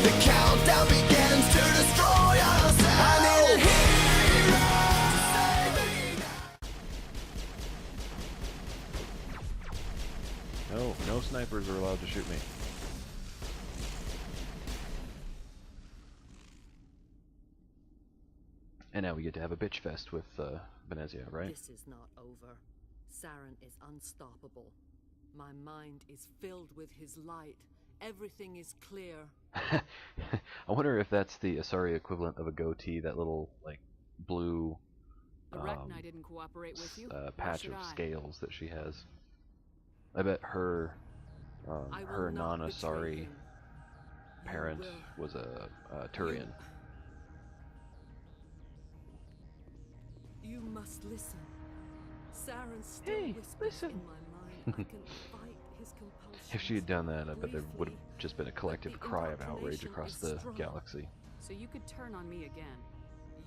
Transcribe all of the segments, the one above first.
The countdown begins to destroy ourselves. I need a hero to save me now. No, no snipers are allowed to shoot me. And now we get to have a bitch fest with Venezia, right? This is not over. Saren is unstoppable. My mind is filled with his light. Everything is clear. I wonder if that's the Asari equivalent of a goatee, that little, like, blue The Rachni didn't cooperate with you. patch of scales that she has. I bet her non-Asari parent was a Turian. You must listen. Saren still whispers in my mind. I can fight his compulsion. If she had done that, I bet there would have just been a collective cry of outrage across the galaxy. So you could turn on me again.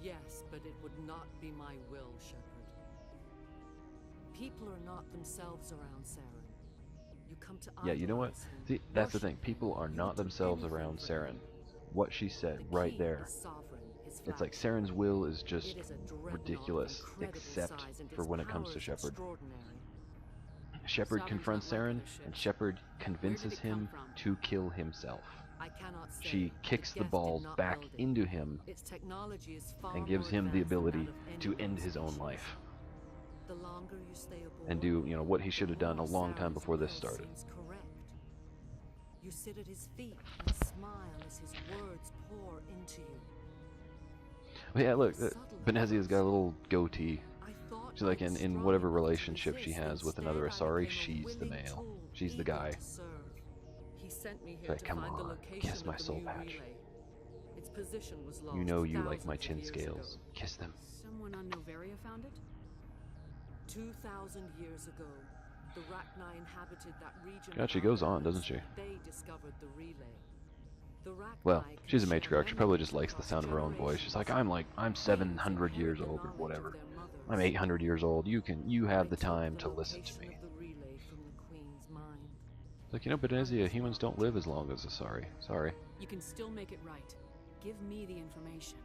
Yes, but it would not be my will, Shepard. People are not themselves around Saren. You come to Yeah, you know what? idolize him, See, that's the thing. worship People him. are You not do themselves anything around for him. Saren. What she said The right king there. is sovereign, his It's like flagship. Saren's will is just It is a dreadnought ridiculous, of incredible except size, and for its when it comes to powers Shepard. extraordinary. Shepard Sovereign's confronts not like Saren, other ships. and Shepard convinces it come him from? to kill himself. I cannot say. She kicks the Geth did balls not back build it. into him Its technology is far and gives more him the advanced than ability that of to any end his own species. life. The longer you stay aboard, And do, you know, what he should have done a the more long time Saren's before this will started. seems correct. You sit at his feet and smile as his words pour into you. But yeah, look, Benezia's got a little goatee. I thought She's like I was in strong whatever enough to relationship she resist. has with another Instead, I Asari, became a she's the willing male. tool, She's the eager guy. to serve. He sent me here Like, to come find the on, location kiss my of the soul new patch. relay. Its position was lost You know you like my thousands of chin years scales. ago. Kiss them. Someone on Noveria found it? 2,000 years ago, the Rachni inhabited that region. God, of she our goes on, galaxy. doesn't she? They discovered the relay. The Rachni Well, can she's a share matriarch. She probably memories just likes the across sound of her own voice. She's generations. like, I'm 700 years old or whatever. I'm 800 years old. You have the time to listen to me. It's like, you know, Benezia, humans don't live as long as Asari. Sorry. You can still make it right. Give me the information.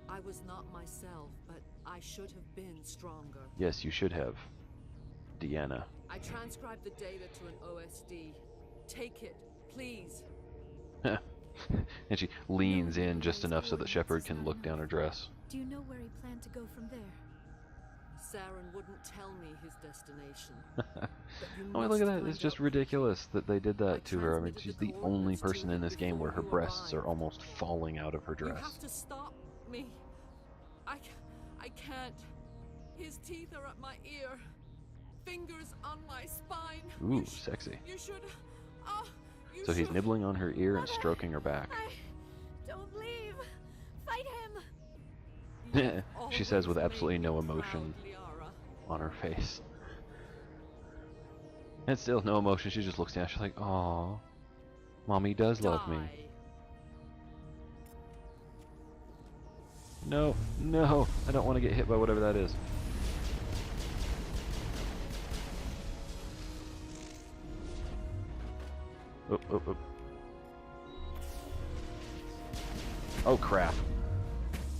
I was not myself, but I should have been stronger. Yes, you should have. Deanna. I transcribed the data to an OSD. Take it, please. And she leans in just enough so that Shepard can look down her dress. Do you know where he planned to go from there? Saren wouldn't tell me his destination. But you Oh, look at must that. find It's just out. ridiculous that they did that to her. I mean, transmitted she's the the only coordinates to person in him this game where her before you breasts are arrived. almost falling out of her You dress. have to stop me. I can't. His teeth are at my ear. Fingers on my spine. Ooh, You sexy. You should. You So he's should. nibbling on her ear and stroking her back. Don't leave! Fight him! You've She says with always absolutely made no me proud, emotion Liara. on her face. And still no emotion. She just looks down. She's like, "Aw, mommy does love me." Die. No, no, I don't want to get hit by whatever that is. Oh, oh, oh. Oh crap.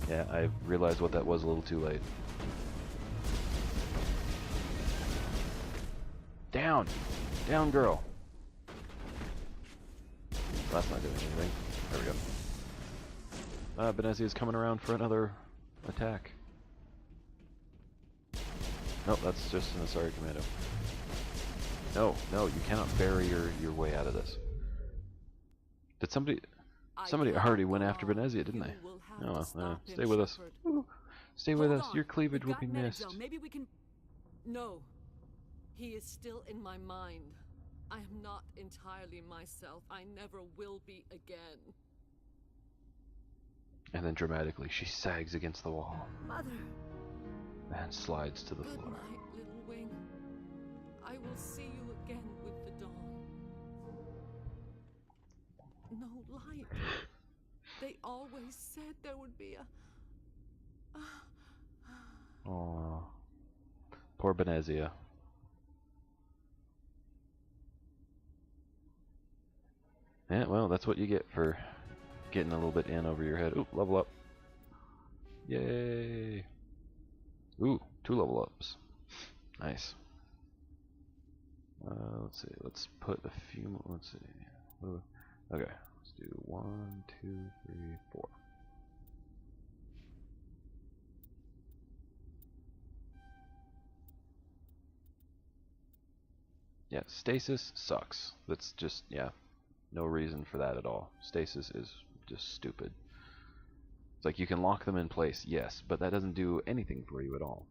Yeah, I realized what that was a little too late. Down! Down, girl! That's not doing anything. There we go. Benezia is coming around for another attack. Nope, that's just an Asari commando. No, no, you cannot bury your way out of this. Did somebody already went after Benezia, didn't they? Oh well, stay with us. Ooh, stay with us. Your cleavage will be missed. Maybe we can. No, he is still in my mind. I am not entirely myself. I never will be again. And then dramatically, she sags against the wall Mother! and slides to the Good floor. night, little wing. I will see you again with the dawn. No light. They always said there would be a. Aww. Poor Benezia. Yeah, well, that's what you get for getting a little bit in over your head. Ooh, level up. Yay! Ooh, 2 level ups. Nice. Let's see. Let's put a few more. Let's see. Okay, let's do 1, 2, 3, 4. Yeah, stasis sucks. That's just, yeah, no reason for that at all. Stasis is just stupid. It's like you can lock them in place, yes, but that doesn't do anything for you at all.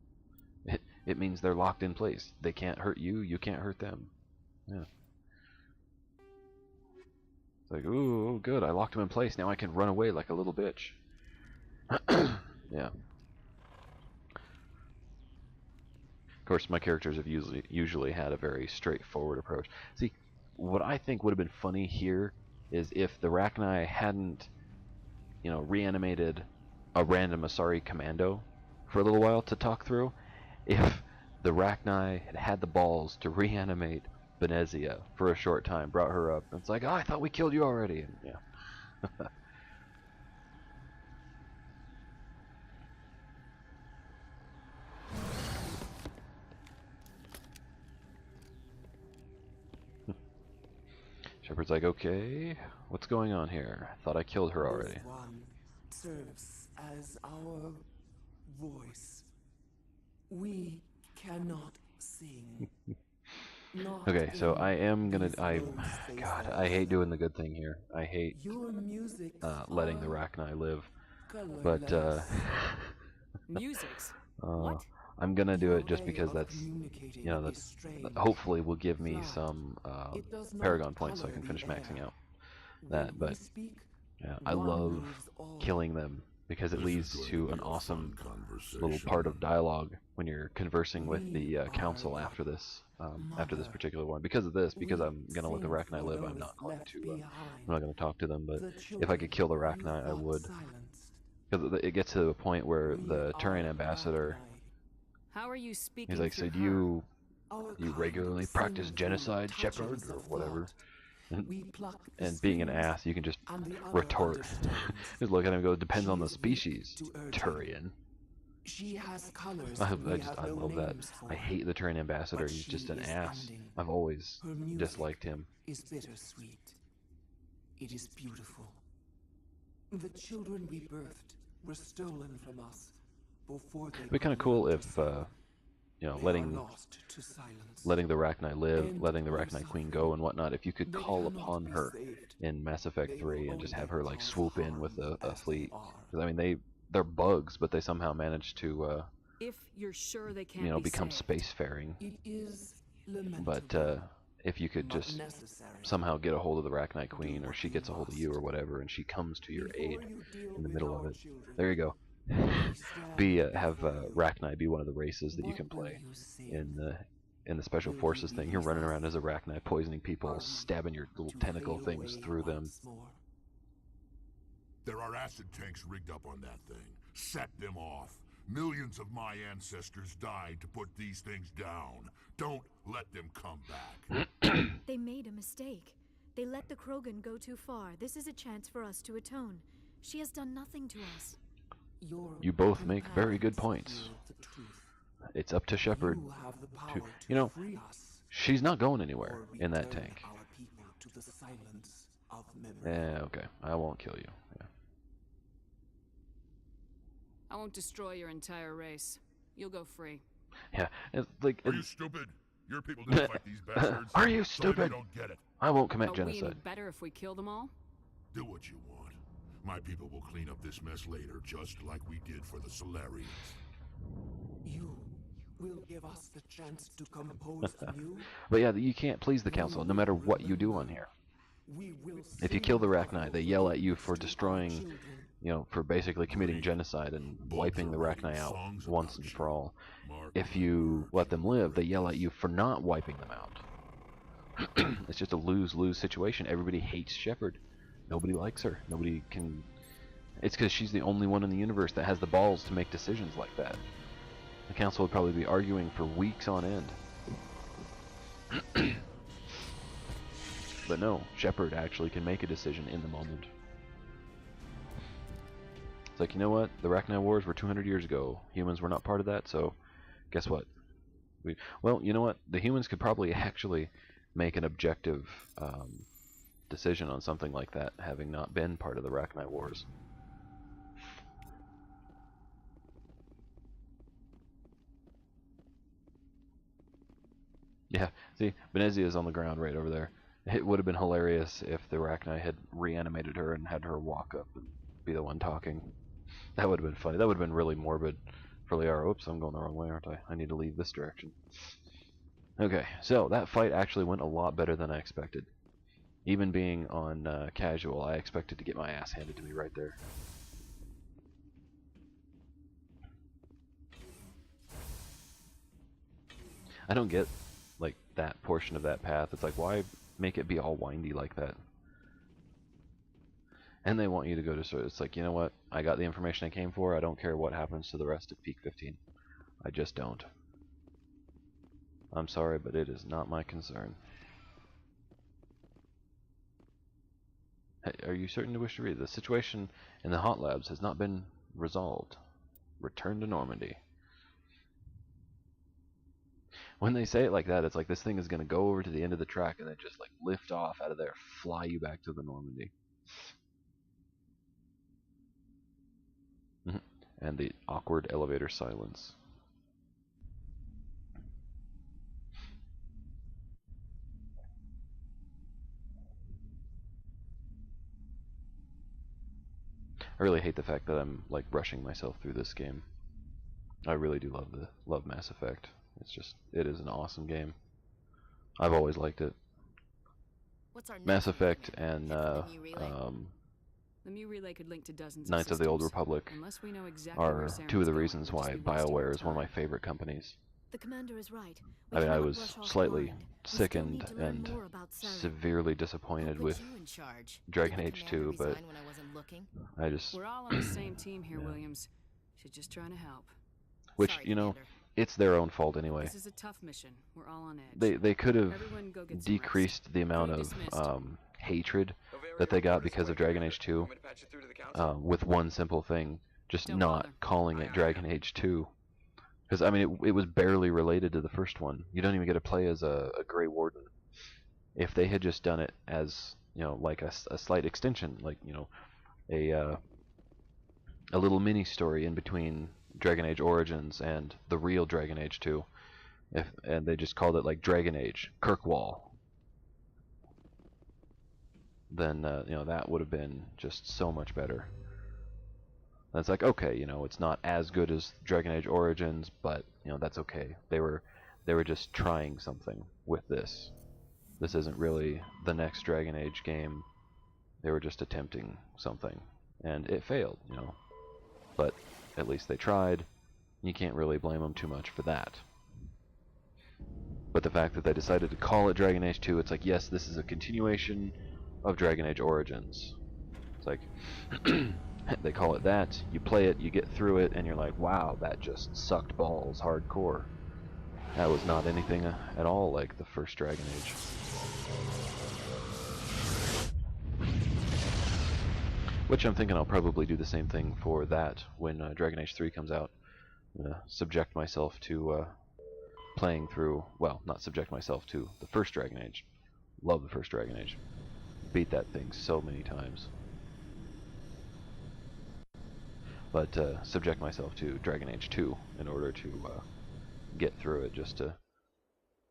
It means they're locked in place. They can't hurt you, you can't hurt them. Yeah. It's like, ooh, good, I locked them in place, now I can run away like a little bitch. Yeah. Of course, my characters have usually had a very straightforward approach. See, what I think would have been funny here is if the Rachni hadn't, you know, reanimated a random Asari commando for a little while to talk through. If the Rachni had had the balls to reanimate Benezia for a short time, brought her up, and it's like, oh, I thought we killed you already. And, yeah. Shepard's like, okay, what's going on here? I thought I killed her already. This one serves as our voice. We cannot sing. Not Okay, so in I am gonna, these God, spaces. I hate doing the good thing here. I hate Your music letting the Rachni live, but Musics? uh, What? I'm gonna do it just because that's, you know, that's hopefully will give me some Paragon points so I can finish maxing out that. But yeah, I love killing them because it leads to an awesome little part of dialogue when you're conversing with the council after this particular one. Because of this, because I'm gonna let the Rachni live, I'm not going to talk to them. But if I could kill the Rachni, I would, because it gets to a point where the Turian ambassador, How are you speaking? he's like, so through do you regularly practice genocide, Shepard, or whatever? And being an ass, you can just retort. Just look at him and go, depends on the species, Turian. She has colors I I love that. I hate the Turian ambassador. He's just an ass. I've always disliked him. Is bittersweet. It is beautiful. The children we birthed were stolen from us before they It'd be kind of cool if, you know, letting the Rachni live, letting the Rachni Queen go and whatnot. If you could call upon her in Mass Effect 3 and just have her like swoop in with a fleet. 'Cause, I mean, they're bugs, but they somehow managed to, If you're sure they can't you know, be become saved. spacefaring. It is lamentable, But if you could but just necessary. somehow get a hold of the Rachni Queen, or she gets a hold of you or whatever, and she comes to your Before aid you deal in the with middle of our it. children, There you go. we stand Have before you. Rachni be one of the races that you What can will play you sing? in the special Will forces you thing. You're running release around as a Rachni, poisoning Are people, we stabbing your little to tentacle fade things away through them. once more? There are acid tanks rigged up on that thing. Set them off. Millions of my ancestors died to put these things down. Don't let them come back. They made a mistake. They let the Krogan go too far. This is a chance for us to atone. She has done nothing to us. Your You both make very good companions points. feel the truth. It's up to Shepard. You have the power to You know, free us, she's not going anywhere or in that return tank. our people to the silence of memory. Yeah, okay. I won't kill you. Yeah. I won't destroy your entire race. You'll go free. Yeah, it's like, Are you stupid? Your people didn't fight these bastards. Are you So maybe stupid? you don't get it. I won't commit Are we any genocide. better if we kill them all? Do what you want. My people will clean up this mess later, just like we did for the Solarians. You will give us the chance to compose anew. But yeah, you can't please the council, no matter what you do on here. We will If you sing kill the our Rachni, they yell at you for to our destroying, children. you know, for basically committing genocide and wiping the Rachni out once and for all. If you let them live, they yell at you for not wiping them out. It's just a lose-lose situation. Everybody hates Shepard. Nobody likes her. Nobody can... It's because she's the only one in the universe that has the balls to make decisions like that. The council would probably be arguing for weeks on end. But no, Shepard actually can make a decision in the moment. It's like, you know what? The Rachni Wars were 200 years ago. Humans were not part of that, so guess what? Well, you know what? The humans could probably actually make an objective decision on something like that, having not been part of the Rachni Wars. Yeah, see, Benezia is on the ground right over there. It would have been hilarious if the Rachni had reanimated her and had her walk up and be the one talking. That would have been funny. That would have been really morbid for Liara. Oops, I'm going the wrong way, aren't I? I need to leave this direction. Okay, so that fight actually went a lot better than I expected. Even being on casual, I expected to get my ass handed to me right there. I don't get, like, that portion of that path. It's like, why make it be all windy like that? And they want you to go to, so it's like, you know what? I got the information I came for. I don't care what happens to the rest of Peak 15. I just don't. I'm sorry, but it is not my concern. Hey, are you certain to wish to read? The situation in the hot labs has not been resolved. Return to Normandy. When they say it like that, it's like this thing is going to go over to the end of the track and then just like lift off out of there, fly you back to the Normandy. And the awkward elevator silence. I really hate the fact that I'm like rushing myself through this game. I really do love Mass Effect. It is an awesome game. I've always liked it. Mass Effect and the Mu relay could link to dozens Knights of the Old Republic unless we know exactly are two of the reasons why BioWare is one of my favorite companies. The commander is right. I mean, I was slightly sickened and severely disappointed with Dragon Age 2, but I just... We're all on the same team here, Williams. She's just trying to help. Which, you know, it's their own fault anyway. This is a tough mission. We're all on edge. They could have decreased the amount of hatred that they got because of Dragon Age 2 with one simple thing, just not calling it Dragon Age 2. Because, I mean, it was barely related to the first one. You don't even get to play as a Grey Warden. If they had just done it as, you know, like a slight extension, like, you know, a little mini story in between Dragon Age Origins and the real Dragon Age 2, and they just called it like Dragon Age Kirkwall, then you know, that would have been just so much better. And it's like, okay, you know, it's not as good as Dragon Age Origins, but you know, that's okay. They were just trying something with this. This isn't really the next Dragon Age game. They were just attempting something, and it failed, you know. But at least they tried. You can't really blame them too much for that. But the fact that they decided to call it Dragon Age 2, it's like, yes, this is a continuation of Dragon Age Origins. It's like, they call it that, you play it, you get through it, and you're like, wow, that just sucked balls hardcore. That was not anything at all like the first Dragon Age. Which I'm thinking I'll probably do the same thing for that when Dragon Age 3 comes out. I'm going to subject myself to playing through, well, not subject myself to the first Dragon Age. Love the first Dragon Age. Beat that thing so many times. But subject myself to Dragon Age 2 in order to get through it, just to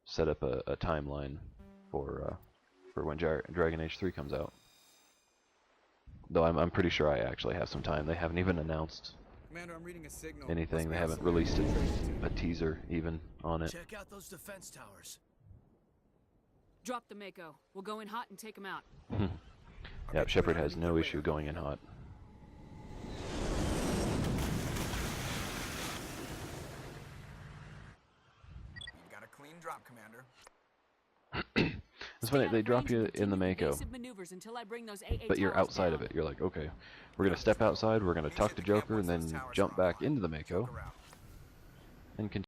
set up a timeline for when Dragon Age 3 comes out. Though I'm pretty sure I actually have some time. They haven't even announced Commander, I'm reading a signal. anything. They haven't released a teaser even on it. Check out those defense towers. Drop the Mako. We'll go in hot and take them out. Yeah, Shepard has no issue going in hot. You got a clean drop, Commander. That's funny, they drop you in the Mako, but you're outside of it. You're like, okay, we're going to step outside, we're going to talk to Joker, and then jump back into the Mako, and continue.